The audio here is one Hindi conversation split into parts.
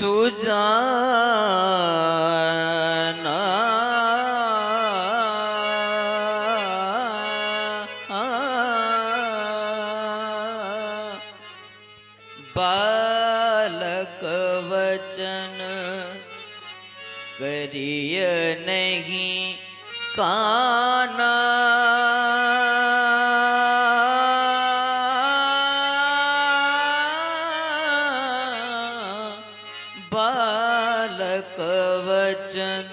सुजाना बालक वचन करिय नहीं काना बालक वचन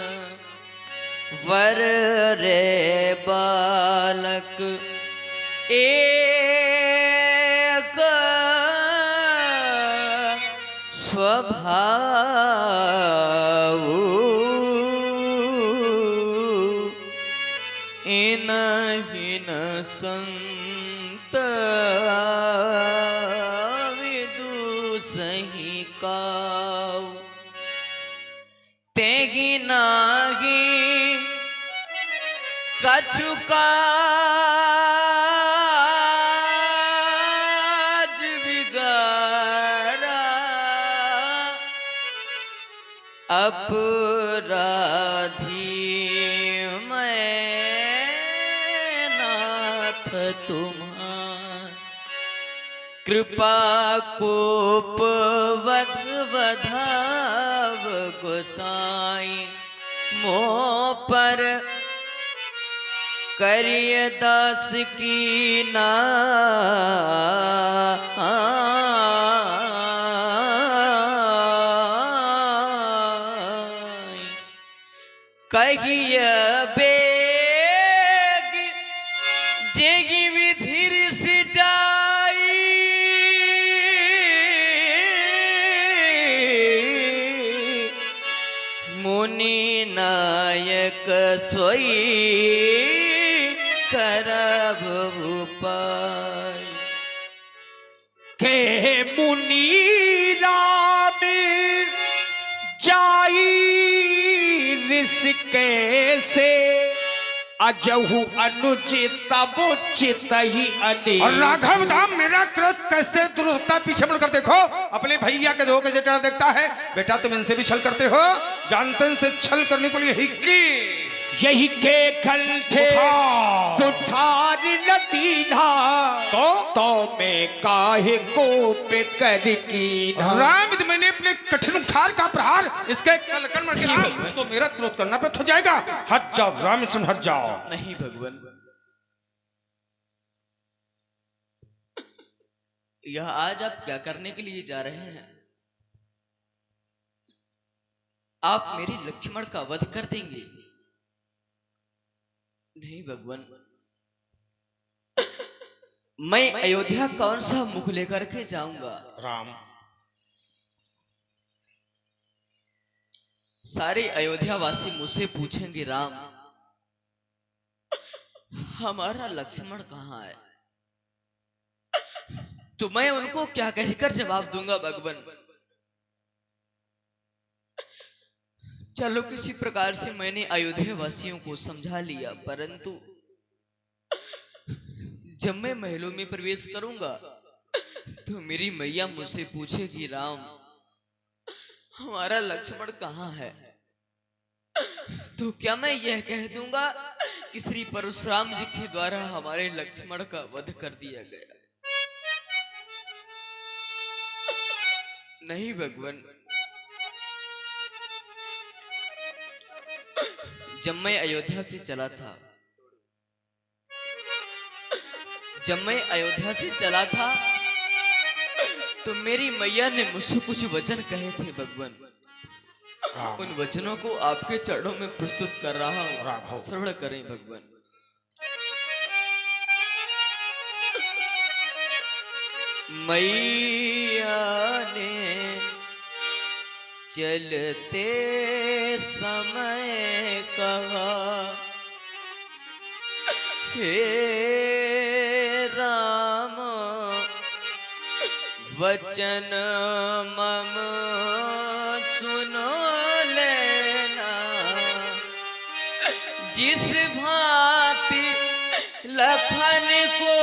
वर रे बालक एक स्वभाव इनहीन संत विदुषहि काव तेहि नाही कछु काज बिगाड़ा अपराधी मैं नाथ तुम्हार कृपा कोप वध वधाव गोसाई मोह पर करिय दास की ना कहिय बेग जेगी विधिर से जाई मुनि नायक सोई करब उपाय के मुनि राम जाई कैसे अजहु अनुचित तब चित ही अनिल। और राघव धाम मेरा क्रोध कैसे दूर होता, पीछे मुड़कर देखो अपने भैया के धोखे से टना देखता है। बेटा तुम इनसे भी छल करते हो, जानते इनसे छल करने को लिए यही के खलठे कुठार नतीना तो मैं काहे को पे कर की राम मैंने अपने कठिन उठार का प्रहार इसके कलकन मर के तो मेरा क्रोध करना पे हो जाएगा। हट जाओ राम सुन, हट जाओ। नहीं भगवान, यह आज आप क्या करने के लिए जा रहे हैं? आप मेरे लक्ष्मण का वध कर देंगे? नहीं भगवान, मैं अयोध्या कौन सा मुख लेकर के जाऊंगा? राम सारे अयोध्या वासी मुझसे पूछेंगे राम हमारा लक्ष्मण कहाँ है, तो मैं उनको क्या कहकर जवाब दूंगा भगवान? चलो किसी प्रकार से मैंने अयोध्या वासियों को समझा लिया, परंतु जब मैं महलों में प्रवेश करूंगा तो मेरी मैया मुझसे पूछेगी राम हमारा लक्ष्मण कहाँ है, तो क्या मैं यह कह दूंगा कि श्री परशुराम जी के द्वारा हमारे लक्ष्मण का वध कर दिया गया? नहीं भगवान, जब मैं अयोध्या से चला था तो मेरी मैया ने मुझसे कुछ वचन कहे थे भगवान। उन वचनों को आपके चरणों में प्रस्तुत कर रहा हूं, श्रवण करें भगवान। मैया ने चलते समय कहा हे राम वचन मम सुनो लेना, जिस भांति लखन को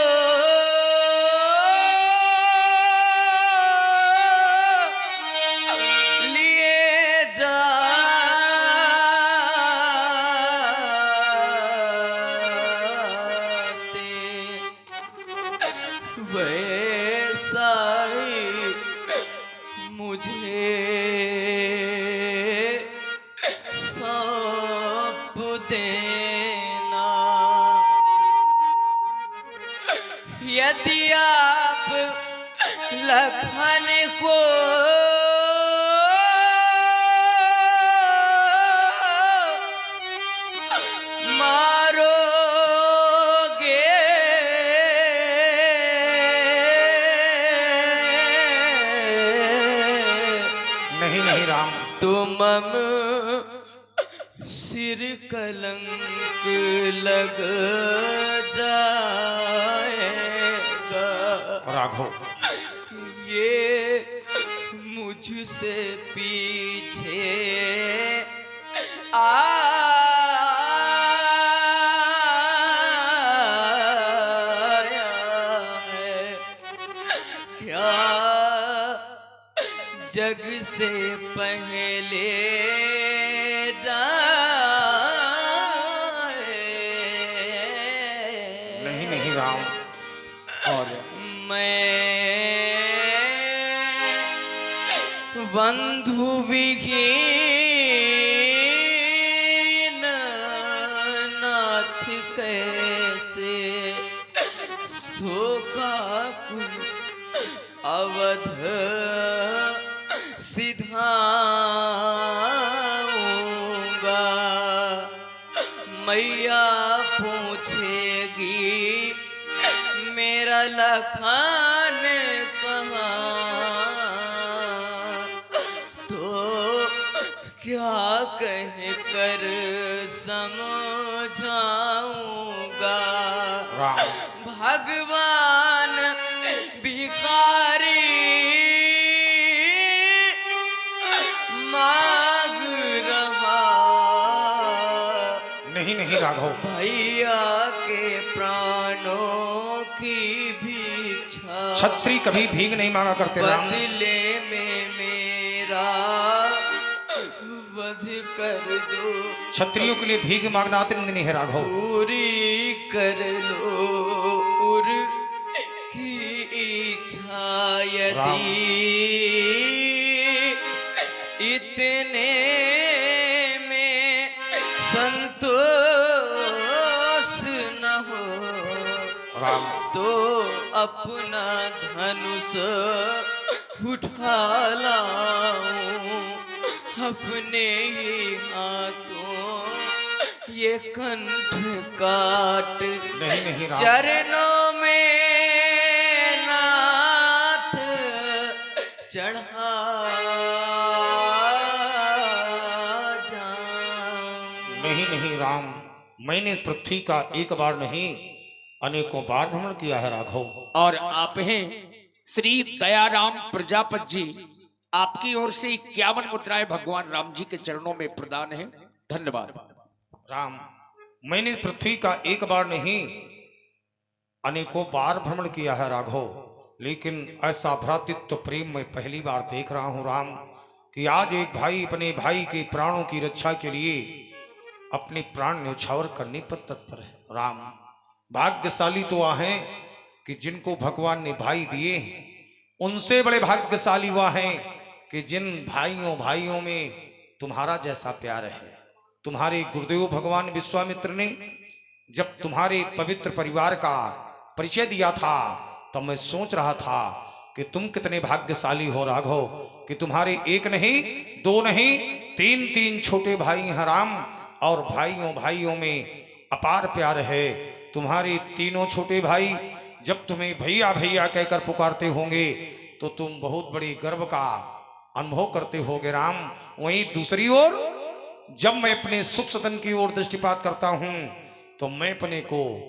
लिए यदि आप लखन को मारोगे नहीं नहीं राम, तो मम सिर कलंक लग जाएगा। राघव ये मुझसे पीछे आया है, क्या जग से पहले नहीं नहीं राम, और मैं बंधु विहीन नाथ कैसे सोका कुल अवध सिधाऊंगा। मैया पूछेगी मेरा लखान कहाँ, तो क्या कह कर समझाऊंगा। राम भगवान भिखारी मांग रहा, नहीं नहीं राघव, भैया के प्राणों की भिक्षा छत्री कभी भीख नहीं मांगा करते राम। बदले में मेरा वध कर दो, क्षत्रियों के लिए भीख मांगना अतिनिंदनीय है राघव। पूरी कर लो उर की इच्छा, यदि इतने में संतोष न हो राम तो अपना धनुष उठा लाऊं, अपने ही हाथों ये कंठ काट नहीं नहीं राम, चरणों में नाथ चढ़ा जाऊं। नहीं नहीं राम, मैंने पृथ्वी का एक बार नहीं अनेकों बार भ्रमण किया है राघव। और आप हैं श्री दयाराम प्रजापत जी, आपकी ओर से 51 मुद्राएं भगवान राम जी के चरणों में प्रदान है। धन्यवाद। राम, मैंने पृथ्वी का एक बार नहीं अनेकों बार भ्रमण किया है राघव, लेकिन ऐसा भ्रातृत्व प्रेम मैं पहली बार देख रहा हूं राम, कि आज एक भाई अपने भाई के प्राणों की रक्षा के लिए अपने प्राण न्यौछावर करने पर तत्पर है। राम, भाग्यशाली तो वह हैं कि जिनको भगवान ने भाई दिए हैं, उनसे बड़े भाग्यशाली वह हैं कि जिन भाइयों भाइयों में तुम्हारा जैसा प्यार है। तुम्हारे गुरुदेव भगवान विश्वामित्र ने जब तुम्हारे पवित्र परिवार का परिचय दिया था, तब मैं सोच रहा था कि तुम कितने भाग्यशाली हो राघव, कि तुम्हारे एक नहीं दो नहीं तीन तीन छोटे भाई हैं राम, और भाइयों भाइयों में अपार प्यार है। तुम्हारे तीनों छोटे भाई जब तुम्हें भैया भैया कहकर पुकारते होंगे तो तुम बहुत बड़े गर्व का अनुभव करते होगे राम। वहीं दूसरी ओर जब मैं अपने सुख सदन की ओर दृष्टिपात करता हूं तो मैं अपने को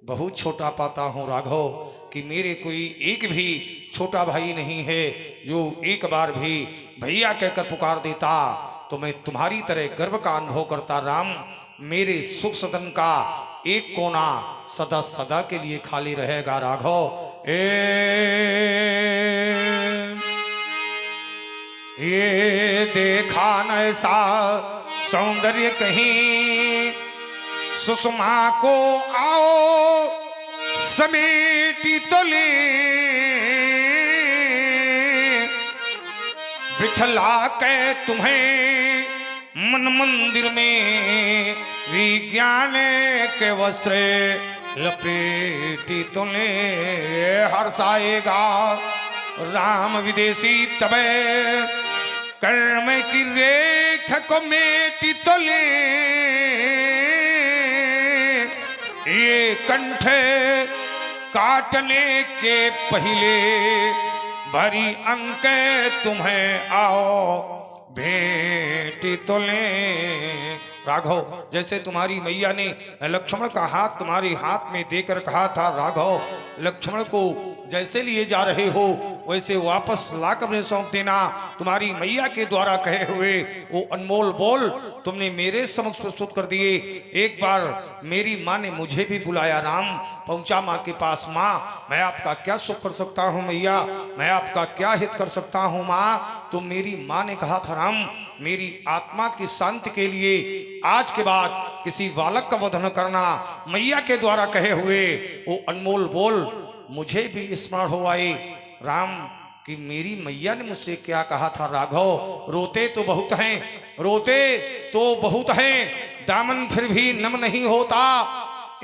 बहुत छोटा पाता हूं राघव, कि मेरे कोई एक भी छोटा भाई नहीं है जो एक बार भी भैया कहकर पुकार देता तो मैं तुम्हारी तरह गर्व का अनुभव करता राम। मेरे सुख सदन का एक कोना सदा सदा के लिए खाली रहेगा राघव। ये देखा न ऐसा सौंदर्य कहीं, सुषमा को आओ समेटी तो ले, बिठला के तुम्हें मन मंदिर में विज्ञान के वस्त्र लपेटी तुले हर्षाएगा राम विदेशी तबे कर्म की रेख को मेटी तुले ये कंठ काटने के पहले भरी अंक तुम्हें आओ भेंटी तुले। राघव, जैसे तुम्हारी मैया ने लक्ष्मण का हाथ तुम्हारे हाथ में देकर कहा था, राघव लक्ष्मण को जैसे लिए जा रहे हो वैसे वापस लाकर मुझे सौंप देना। तुम्हारी मैया के द्वारा कहे हुए वो अनमोल बोल तुमने मेरे समक्ष प्रस्तुत कर दिए। एक बार मेरी माँ ने मुझे भी बुलाया, राम पहुंचा माँ के पास। माँ, मैं आपका क्या सुख कर सकता हूँ मैया, मैं आपका क्या हित कर सकता हूँ माँ। तो मेरी माँ ने कहा था, राम मेरी आत्मा की शांति के लिए आज के बाद किसी बालक का वध न करना। मैया के द्वारा कहे हुए वो अनमोल बोल मुझे भी स्मरण हो आए राम कि मेरी मैया ने मुझसे क्या कहा था। राघव, रोते तो बहुत हैं, रोते तो बहुत हैं, दामन फिर भी नम नहीं होता।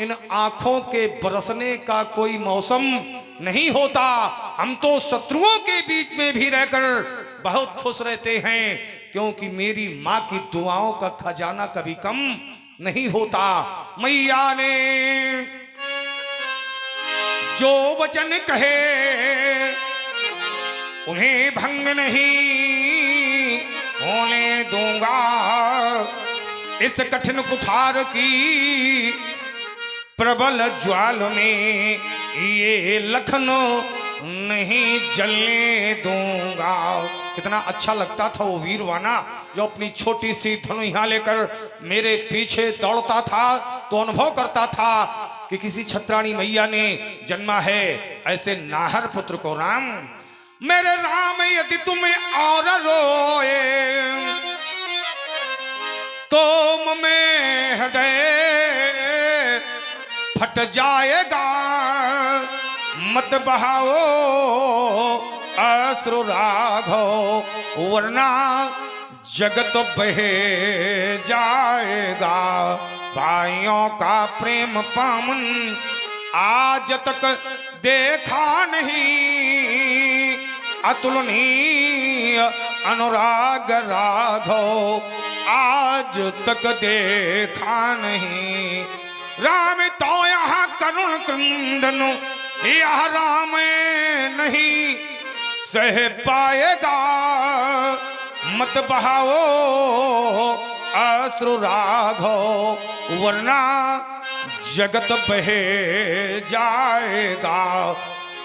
इन आंखों के बरसने का कोई मौसम नहीं होता। हम तो शत्रुओं के बीच में भी रहकर बहुत खुश रहते हैं, क्योंकि मेरी माँ की दुआओं का खजाना कभी कम नहीं होता। मैया ने जो वचन कहे उन्हें भंग नहीं होने दूंगा। इस कठिन कुठार की प्रबल ज्वाल में ये लखन नहीं जलने दूंगा। कितना अच्छा लगता था वो वीरवाना जो अपनी छोटी सी धनुहा लेकर मेरे पीछे दौड़ता था, तो अनुभव करता था कि किसी छत्राणी मैया ने जन्मा है ऐसे नाहर पुत्र को। राम, मेरे राम यदि तुम्हें और रोए तो में हृदय फट जाएगा। मत बहाओ अश्रु राघव, वरना जगत बहे जाएगा। भाइयों का प्रेम पावन आज तक देखा नहीं, अतुलनीय अनुराग राघव आज तक देखा नहीं। राम तो यहाँ करुण क्रंदन यह राम नहीं सह पाएगा। मत बहाओ अश्रु राघव, वरना जगत बहे जाएगा।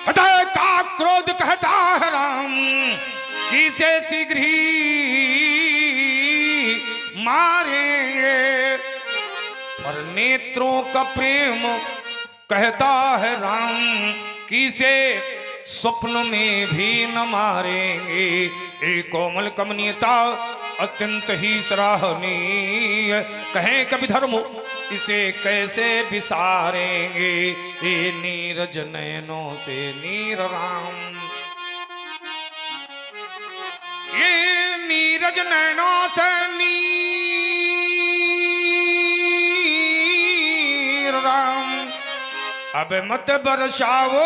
हृदय का क्रोध कहता है राम किसे शीघ्र ही मारेंगे, पर नेत्रों का प्रेम कहता है राम किसे स्वप्न में भी न मारेंगे। एक कोमल कमनीयता अत्यंत ही सराहनीय, कहें कभी धर्म इसे कैसे विसारेंगे। ये नीरज नयनों से नीर राम, ये नीरज नयनों से नीर राम। अब मत बरसाओ,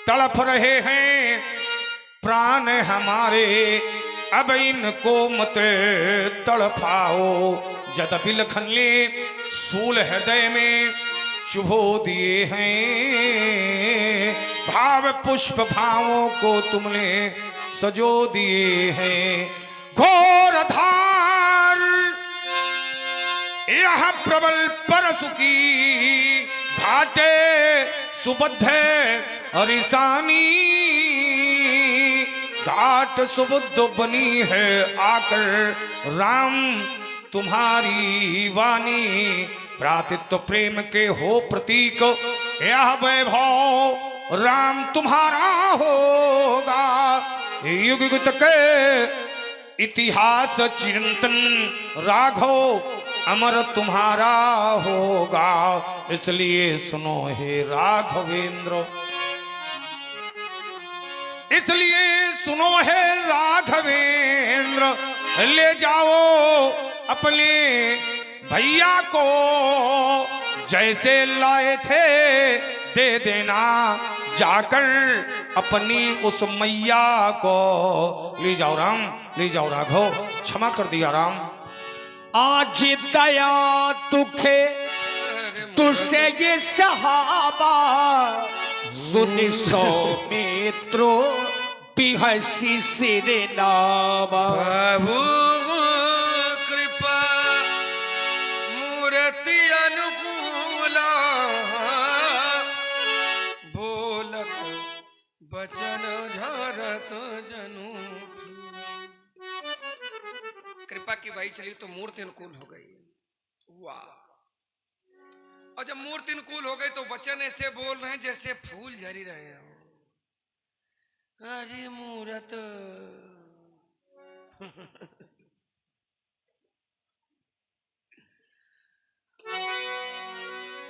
तड़प रहे हैं प्राण हमारे, अब इनको मत तड़पाओ। जद बिलखन ले सूल हृदय में चुभो दिए हैं, भाव पुष्प भावों को तुमने सजो दिए हैं। घोर धार यह प्रबल परसु की घाटे सुबद्ध हरिसानी, घाट सुबुद्ध बनी है आकर राम तुम्हारी वाणी। भ्रातृत्व प्रेम के हो प्रतीक यह वैभव राम तुम्हारा होगा। युग युग तक इतिहास चिरंतन राघव अमर तुम्हारा होगा। इसलिए सुनो हे राघवेंद्र, इसलिए सुनो है राघवेंद्र, ले जाओ अपने भैया को जैसे लाए थे दे देना, जाकर अपनी उस मैया को। ले जाओ राम, ले जाओ राघव, क्षमा कर दिया राम। आज दया दुखे तुझसे ये सहाबा, सुन सौमित्रों बिहसी सिरे नावा। प्रभु कृपा मूर्ति अनुकूला, बोलत बचन झरत जनु। कृपा की भाई चली तो मूर्ति अनुकूल हो गई। वाह! और जब मूर्ति अनुकूल हो गई तो वचन ऐसे बोल रहे हैं जैसे फूल झरी रहे हो। अरे मूरत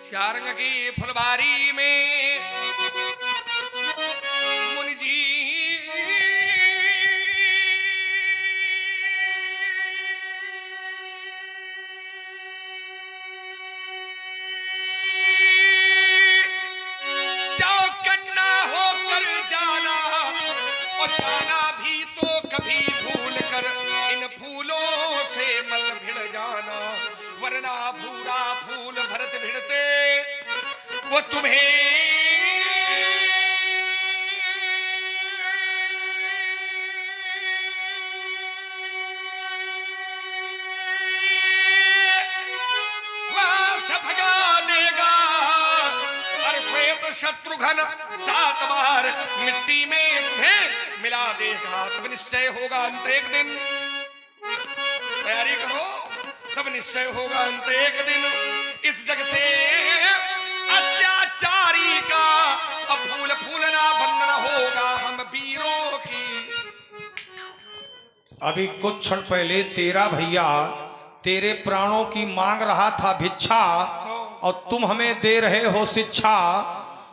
शारंग की फुलबारी में मुनि जी चौकन्ना होकर जाना, और जाना भी तो कभी भूल कर इन फूलों से मत भिड़ जाना, वरना भूरा फूल भरत भिड़ते वो तुम्हें वहां से भगा देगा। और श्वेत शत्रुघ्न 7 बार मिट्टी में तुम्हें मिला देगा, तब निश्चय होगा अंत एक दिन। तैयारी करो, तब निश्चय होगा अंत एक दिन। इस जग से अत्याचारी का अब फूल फूलना बंद न होगा हम वीरों की। अभी कुछ क्षण पहले तेरा भैया तेरे प्राणों की मांग रहा था भिक्षा, और तुम हमें दे रहे हो शिक्षा।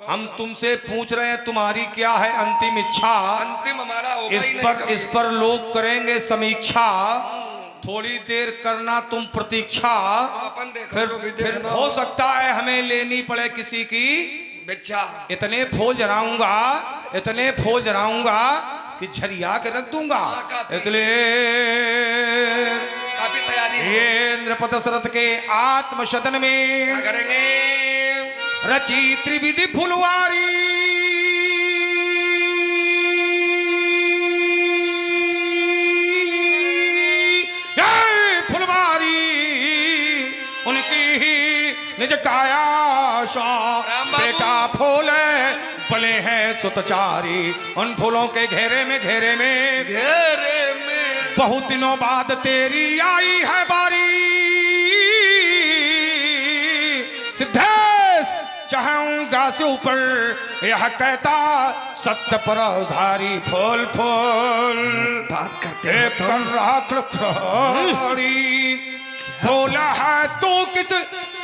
हम तुमसे पूछ रहे हैं तुम्हारी क्या है अंतिम इच्छा। अंतिम हमारा होगा ही नहीं कभी। इस पर लोग करेंगे समीक्षा, थोड़ी देर करना तुम प्रतीक्षा। अपन देखो फिर जो भी फिर देखना हो सकता है हमें लेनी पड़े किसी की भिक्षा। इतने फूल जराऊंगा, इतने फूल जराऊंगा कि झरिया के रख दूंगा। काफी। इसलिए काफी तैयारी है। ये नृपत दशरथ के आत्मसदन में क्या करेंगे? रची त्रिविधि फुलवारी, फुलवारी उनकी ही निज काया सा। बेटा फूल पले हैं सुतचारी, उन फूलों के घेरे में बहुत दिनों बाद तेरी आई है बारी। सिद्धेश चाहूंगा से ऊपर यह कहता सत्य पर उधारी, फूल फूल बात करते हैं तो कर राख फूल है तो किस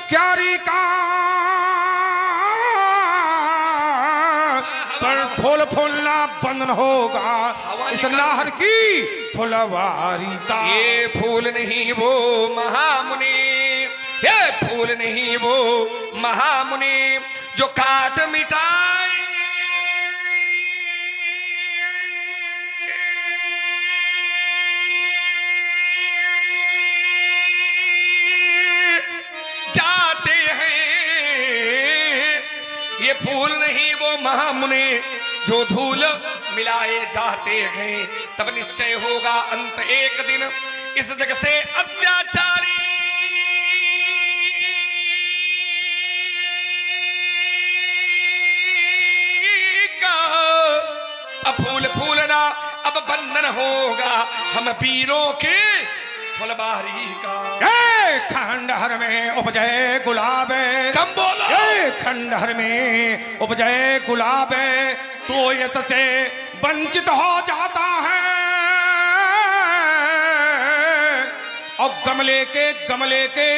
क्यारी का, पर फूल फूलना बंधन होगा इस नाहर की फुलवारी का। ये फूल नहीं वो महामुनि, ये फूल नहीं वो महामुनि जो काट मिटाए। जाते हैं ये फूल नहीं वो महामुनि जो धूल मिलाए जाते हैं, तब निश्चय होगा अंत एक दिन इस जग से अत्याचारी का। अब फूल फूलना अब बंधन होगा हम वीरों के फुलबारी का। खंडहर में उपजे गुलाब, कम बोलो। खंडहर में उपजे गुलाब तो यश से वंचित हो जाता है, और गमले के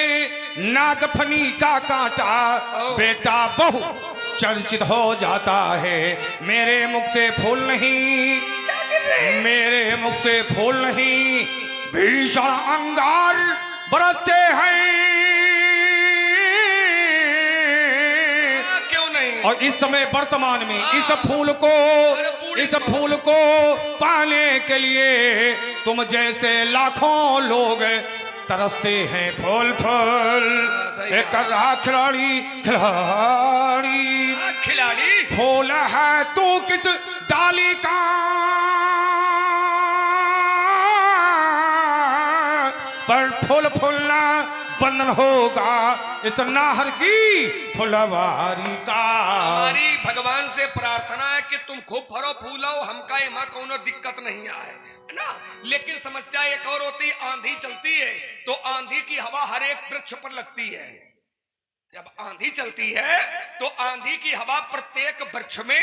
नागफनी का कांटा बेटा बहु चर्चित हो जाता है। मेरे मुख से फूल नहीं, मेरे मुख से फूल नहीं, भीषण अंगार बरसते हैं। और इस समय वर्तमान में इस फूल को पाने के लिए तुम जैसे लाखों लोग तरसते हैं फूल एक खिलाड़ी फूल है तू किस डाली का पर फूल फूलना बंधन होगा इस नाहर की फुलवारी का। हमारी भगवान से प्रार्थना है कि तुम खूब फरो फूलो, हमका एमा कोनो दिक्कत नहीं आए ना। लेकिन समस्या एक और होती, आंधी चलती है तो आंधी की हवा हर एक वृक्ष पर लगती है। जब आंधी चलती है तो आंधी की हवा प्रत्येक वृक्ष में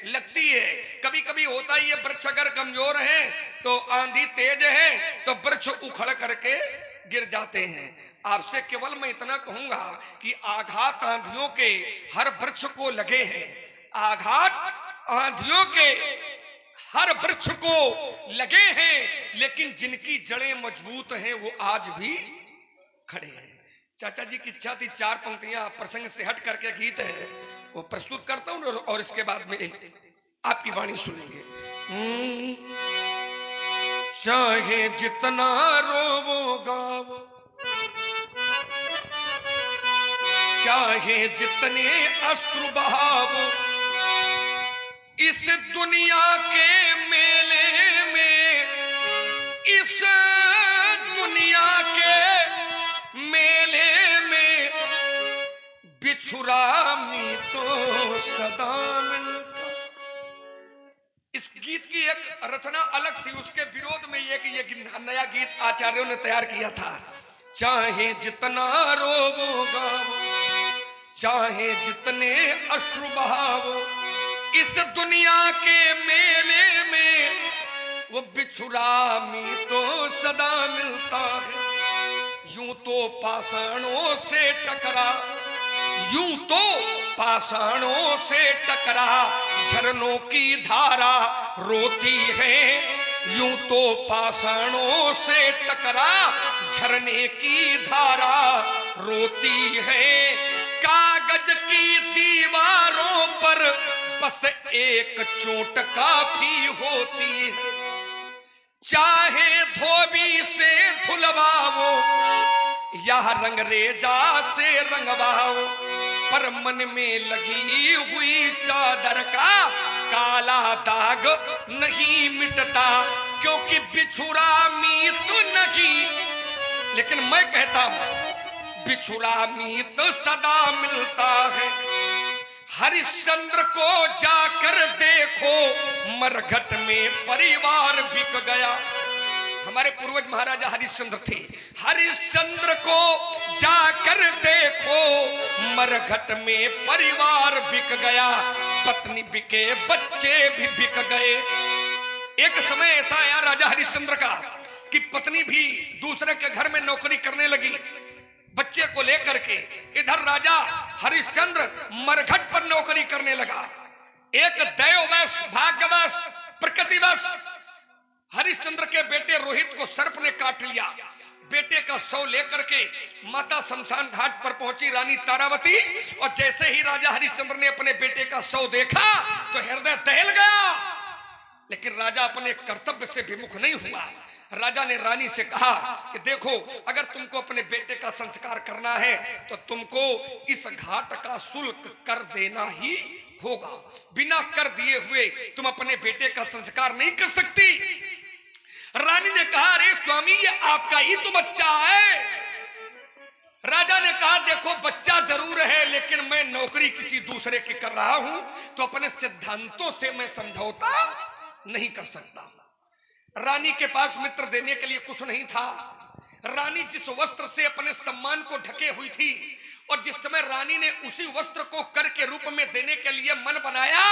लगती है। कभी कभी होता है ये वृक्ष अगर कमजोर है तो आंधी तेज है तो वृक्ष उखड़ करके गिर जाते हैं। आपसे केवल मैं इतना कहूंगा कि आघात आंधियों के हर वृक्ष को लगे हैं, आघात आंधियों के हर वृक्ष को लगे हैं, लेकिन जिनकी जड़ें मजबूत हैं वो आज भी खड़े हैं। चाचा जी की इच्छा थी 4 पंक्तियां प्रसंग से हट करके गीत है वो प्रस्तुत करता हूं और इसके बाद में आपकी वाणी सुनेंगे। चाहे जितना रोवो गावो, चाहे जितने अश्रु बहावो, इस दुनिया के मेले में, इस दुनिया के मेले में बिछुरामी तो सदा मिलता। इस गीत की एक रचना अलग थी, उसके विरोध में ये कि ये नया गीत आचार्यों ने तैयार किया था। चाहे जितना रोवो गावो, चाहे जितने अश्रु बहावो, इस दुनिया के मेले में वो बिछुरामी तो सदा मिलता है। यूं तो पाषाणों से टकरा, यूं तो पाषाणों से टकरा झरनों की धारा रोती है। यूं तो पाषाणों से टकरा झरने की धारा रोती है। कागज की दीवारों पर बस एक चोट काफी होती है। चाहे धोबी से धुलवाओ या रंगरेजा से रंगवाओ, पर मन में लगी हुई चादर का काला दाग नहीं मिटता, क्योंकि बिछुरा मीत नहीं। लेकिन मैं कहता हूं बिछुरा मीत सदा मिलता है। हरिश्चंद्र को जाकर देखो, मरघट में परिवार बिक गया। हमारे पूर्वज महाराजा हरिश्चंद्र थे। हरिश्चंद्र को जाकर देखो, मरघट में परिवार बिक गया। पत्नी बिके, बच्चे भी बिक गए। एक समय ऐसा आया राजा हरिश्चंद्र का कि पत्नी भी दूसरे के घर में नौकरी करने लगी बच्चे को लेकर के। इधर राजा हरिश्चंद्र मरघट पर नौकरी करने लगा। एक दैववश, भाग्यवश, प्रकृतिवश हरिश्चंद्र के बेटे रोहित को सर्प ने काट लिया। बेटे का शव लेकर के माता शमशान घाट पर पहुंची रानी तारावती, और जैसे ही राजा हरिश्चंद्र ने अपने बेटे का शव देखा तो हृदय दहल गया। लेकिन राजा अपने कर्तव्य से विमुख नहीं हुआ। राजा ने रानी से कहा कि देखो, अगर तुमको अपने बेटे का संस्कार करना है तो तुमको इस घाट का शुल्क कर देना ही होगा। बिना कर दिए हुए तुम अपने बेटे का संस्कार नहीं कर सकती। रानी ने कहा, अरे स्वामी, ये आपका ही तो बच्चा है। राजा ने कहा, देखो बच्चा जरूर है, लेकिन मैं नौकरी किसी दूसरे की कर रहा हूं, तो अपने सिद्धांतों से मैं समझौता नहीं कर सकता। रानी के पास मित्र देने के लिए कुछ नहीं था। रानी जिस वस्त्र से अपने सम्मान को ढके हुई थी, और जिस समय रानी ने उसी वस्त्र को कर के रूप में देने के लिए मन बनाया,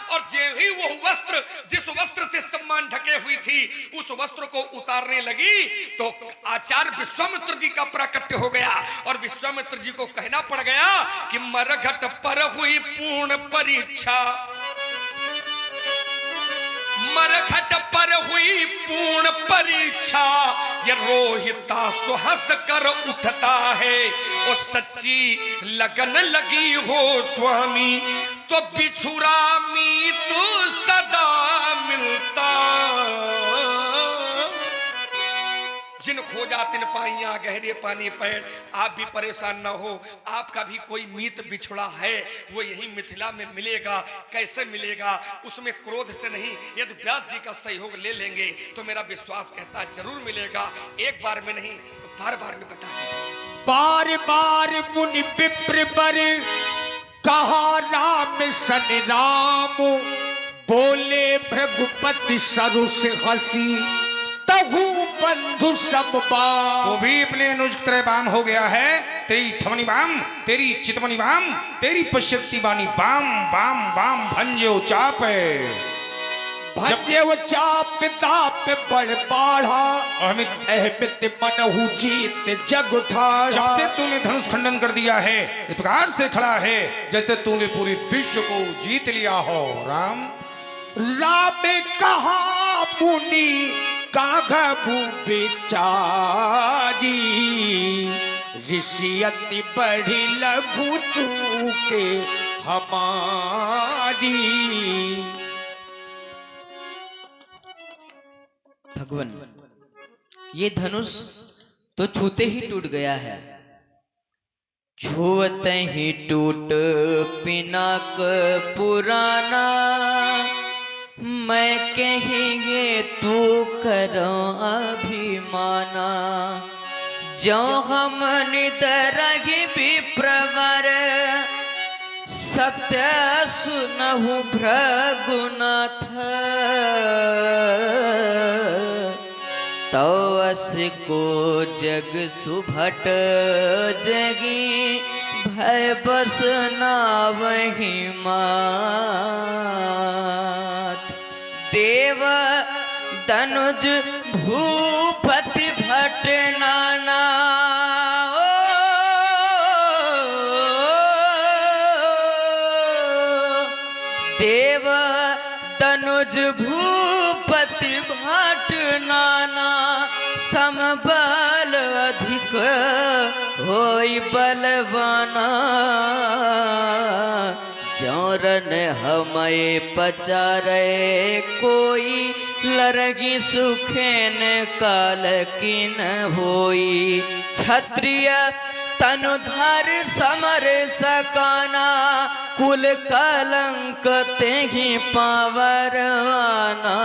और जो ही वो वस्त्र जिस वस्त्र से सम्मान ढके हुई थी उस वस्त्र को उतारने लगी, तो आचार्य विश्वामित्र जी का प्राकट्य हो गया। और विश्वामित्र जी को कहना पड़ गया कि मरघट पर हुई पूर्ण परीक्षा, मरघट पर हुई पूर्ण परीक्षा, ये रोहिता सुहस कर उठता है ओ सच्ची लगन लगी हो स्वामी तो बिछुरा मीत सदा मिलता। जिन खोजा तिन पाइया गहरे पानी पैर। आप भी परेशान ना हो, आपका भी कोई मीत बिछुड़ा है, वो यही मिथिला में मिलेगा। कैसे मिलेगा? उसमें क्रोध से नहीं, यदि व्यास जी का सहयोग ले लेंगे तो मेरा विश्वास कहता है जरूर मिलेगा। एक बार में नहीं तो बार बार में बता दीजिए। बार बार मुनि विप्र बर कहा राम सन राम, बोले भृगुपति सरुस हसी तहु बंधु समबाम। वो भी अपने अनुज की तरह बाम हो गया है। तेरी ठमनी बाम, तेरी चितमनी बाम, तेरी पश्यती बानी बाम बाम बाम भंजो चाप भंजे चाप ताप बड़ बाढ़ा, अहमित अहमित मनहु जीत जग उठाड़ा। जब से तूने धनुष खंडन कर दिया है इस प्रकार से खड़ा है जैसे तूने पूरी विश्व को जीत लिया हो। राम राम कहा मुनि काघभू बेचारी, ऋषि अति बड़ी लघु चूके हमारी। भगवान, ये धनुष तो छूते ही टूट गया है। छुअते ही टूट पिनाक पुराना, मैं कहेंगे तू करो अभिमाना। जो हम निदरहि विप्रवर, सत्य सुनहु भृगुनाथ। तो अस को जग सुभट जगी, भय बस नावहि मात। देव तनुज भूपति भट नाना, देव तनुज भूपति भट नाना। समबल अधिक होई बलवाना, जौरन हमें पचारे कोई। लरगी सुखेन काल किन होई, क्षत्रिय तनुधर समर सकाना। कुल कलंक तेहि पावरवाना,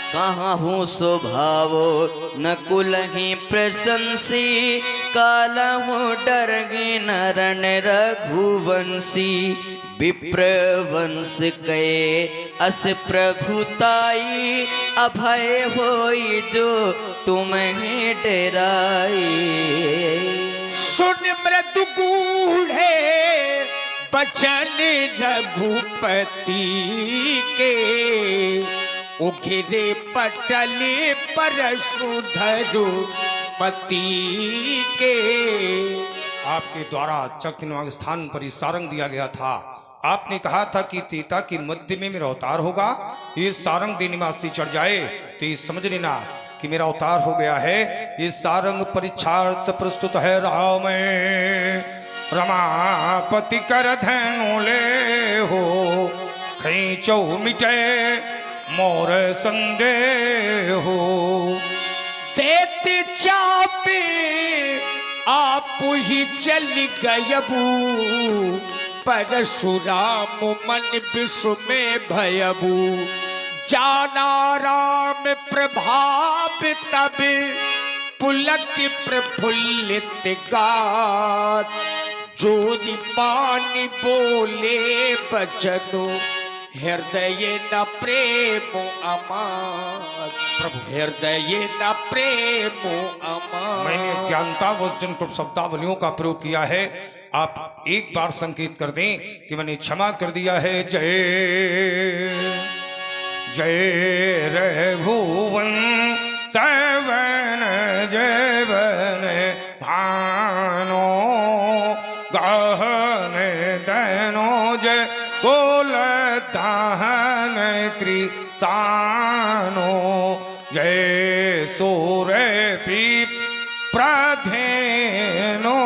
कहाँ हूँ स्वभावो न कुलहि प्रशंसी। कालहु डरगी नरन रघुवंशी, विप्र वंश के अस प्रभुताई। अभय होई जो तुम्हें डराई। सुन मृदु गूढ़े बचन रघुपति के, उघिरे पटले परशुधरु मती के। आपके द्वारा चक्रनिवास स्थान पर ही सारंग दिया गया था। आपने कहा था कि तीता की मध्य में मेरा अवतार होगा। ये सारंग देने में आस्ती चढ़ जाए तो ये समझ लेना कि मेरा अवतार हो गया है। ये सारंग परीक्षार्थ प्रस्तुत है। राम रमापति कर धनु ले हो, खींचो मिटे मोर संदेह हो। देते चापे आप ही चल गयबू, परशुराम मन विश्व में भयबू। जाना राम प्रभाव तब, पुलक प्रफुल्लित गात। जोरी पानी बोले बचनो, हृदय न प्रेम अमात। प्रभु हृदय न प्रेम अमात। मैंने ज्ञानता वचन शब्दावलियों का प्रयोग किया है। आप एक बार संकेत कर दें कि मैंने क्षमा कर दिया है। जय जय रघुवन सवन जवन भानो, गहन दनो जय कुल दहन कृसानो। जय सूर्य पी प्रधेनो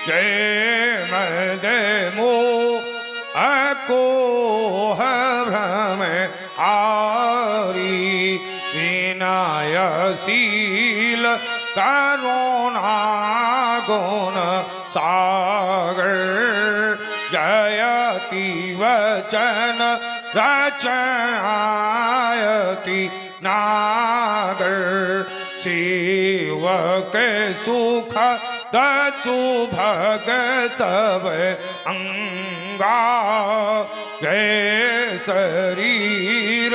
जय मद को भ्रम हारी विनयशील करुणा गुण सागर जयति वचन रचनायति नागर सेवक सुख सुभग सब अंगा जय शरीर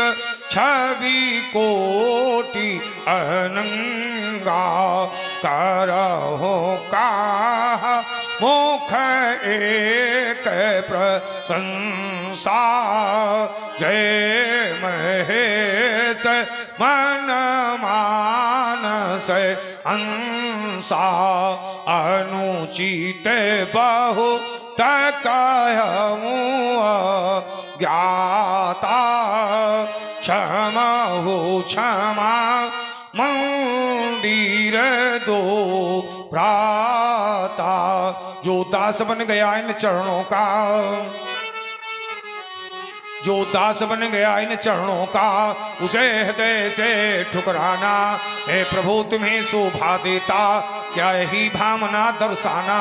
छवि कोटि अनंगा करहो का मुख एक प्रशंसा जय महेश मन मानस अंसा अनुचित बहु तकहूँ ज्ञाता क्षमा हो क्षमा मंदिर दो प्राता जो दास बन गया इन चरणों का जो दास बन गया इन चरणों का उसे हृदय से ठुकराना हे प्रभु तुम्हें शोभा देता क्या यही भावना दर्शाना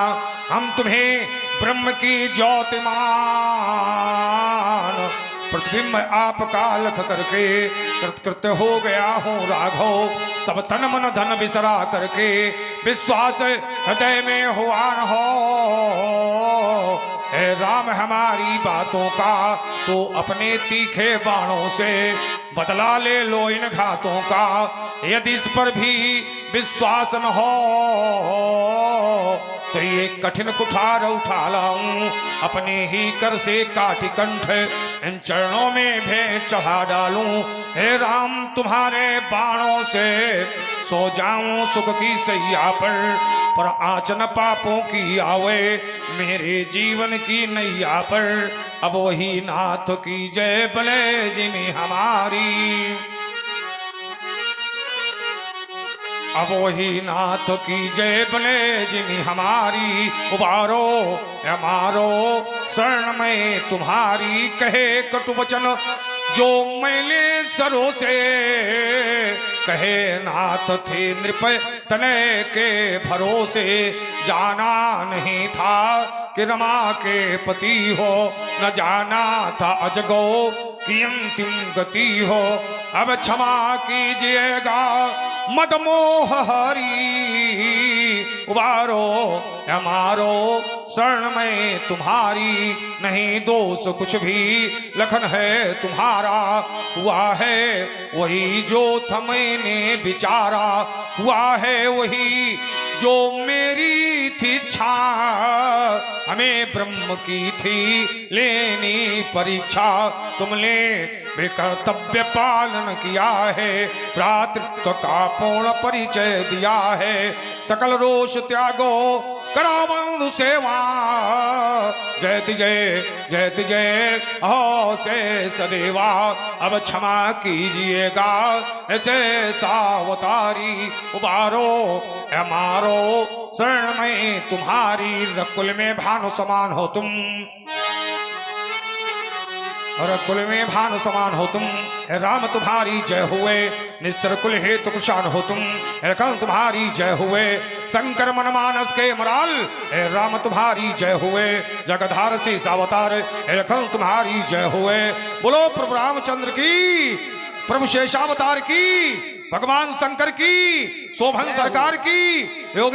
हम तुम्हें ब्रह्म की ज्योतिमान प्रतिबिंब आपका लख करके कृतकृत्य हो गया हूँ राघव सब तन मन धन बिसरा करके विश्वास हृदय में हुआ न हो हे राम हमारी बातों का तो अपने तीखे बाणों से बदला ले लो इन घातों का यदि इस पर भी विश्वास न हो तो ये कठिन कुठार उठा लाऊं अपने ही कर से काटी कंठ इन चरणों में भेंट चढ़ा डालूं हे राम तुम्हारे बाणों से सो जाऊं सुख की सैया पर आंचन पापों की आवे मेरे जीवन की नैया पर अब वही नाथ की जय बले जिन्हें हमारी अब वही नाथ की जय बले जिन्हें हमारी उबारो हमारो शरण में तुम्हारी कहे कटु वचन जो मैले सरों से कहे नाथ थे नृप तनय के भरोसे जाना नहीं था कि रमा के पति हो न जाना था अजगो की अंतिम गति हो अब क्षमा कीजिएगा मद मोह हरी उबारो हमारो शरण में तुम्हारी नहीं दोष कुछ भी लखन है तुम्हारा हुआ है वही जो था मैंने विचारा हुआ है वही जो मेरी थी इच्छा हमें ब्रह्म की थी लेनी परीक्षा तुमने बेकर्तव्य पालन किया है भ्रातृत्व का पूर्ण परिचय दिया है सकल रोष त्यागो करावंदु सेवा जयति जय हो से सदेवा अब क्षमा कीजिएगा ऐसे सावतारी उबारो हमारो शरण में तुम्हारी रकुल में भानु समान हो तुम और कुल में भानु समान हो तुम राम तुम्हारी जय हुए निश्चर कुल हेतु कुशान हो तुम कल तुम्हारी जय हुए शंकर मन मानस के मराल राम तुम्हारी जय हुए जगधार से सावतार कल तुम्हारी जय हुए बोलो प्रभु रामचंद्र की प्रभु शेषावतार की भगवान शंकर की शोभन सरकार की योग